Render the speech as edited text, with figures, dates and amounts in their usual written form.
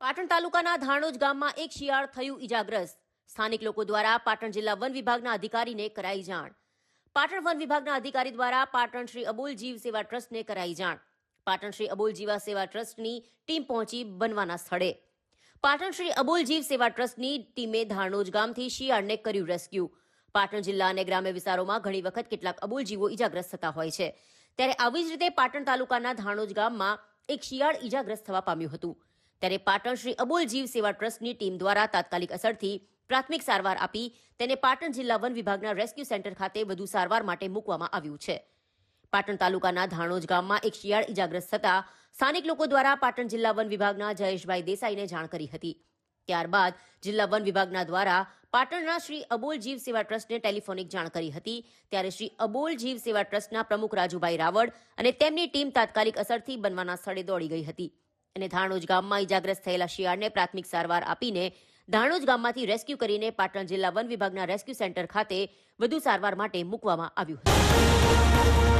પાટણ તાલુકાના ધાણોજ ગામમાં એક શિયાળ થયું ઈજાગ્રસ્ત. સ્થાનિક લોકો દ્વારા પાટણ જિલ્લા વન વિભાગના અધિકારીને કરાઈ જાણ. પાટણ વન વિભાગના અધિકારી દ્વારા પાટણ શ્રી અબોલ જીવ સેવા ટ્રસ્ટને કરાઈ જાણ. પાટણ શ્રી અબોલ જીવા સેવા ટ્રસ્ટની ટીમ પહોંચી બનવાના સ્થળે. પાટણ શ્રી અબોલ જીવ સેવા ટ્રસ્ટની ટીમે ધાણોજ ગામથી શિયાળને કર્યું રેસ્ક્યુ. પાટણ જિલ્લા અને ગ્રામ્ય વિસ્તારોમાં ઘણી વખત કેટલાક અબોલ જીવો ઈજાગ્રસ્ત થતા હોય છે, ત્યારે આવી જ રીતે પાટણ તાલુકાના ધાણોજ ગામમાં એક શિયાળ ઈજાગ્રસ્ત થવા પામ્યું હતું. ત્યારે પાટણ શ્રી અબોલ જીવ સેવા ટ્રસ્ટની ટીમ દ્વારા તાત્કાલિક અસરથી પ્રાથમિક સારવાર આપી તેને પાટણ જિલ્લા વન વિભાગના રેસ્ક્યુ સેન્ટર ખાતે વધુ સારવાર માટે મૂકવામાં આવ્યું છે. પાટણ તાલુકાના ધાણોજ ગામમાં એક શિયાળ ઈજાગ્રસ્ત થતા સ્થાનિક લોકો દ્વારા પાટણ જિલ્લા વન વિભાગના જયેશભાઈ દેસાઈને જાણ કરી હતી. ત્યારબાદ જિલ્લા વન વિભાગના દ્વારા પાટણના શ્રી અબોલ જીવ સેવા ટ્રસ્ટને ટેલિફોનિક જાણ કરી હતી. ત્યારે શ્રી અબોલ જીવ સેવા ટ્રસ્ટના પ્રમુખ રાજુભાઈ રાવળ અને તેમની ટીમ તાત્કાલિક અસરથી બનવાના સ્થળે દોડી ગઈ હતી અને ધાણોજ ગામમાં ઈજાગ્રસ્ત થયેલા શિયાળને પ્રાથમિક સારવાર આપીને ધાણોજ ગામમાંથી રેસ્ક્યુ કરીને પાટણ જિલ્લા વન વિભાગના રેસ્ક્યુ સેન્ટર ખાતે વધુ સારવાર માટે મૂકવામાં આવ્યું હતું.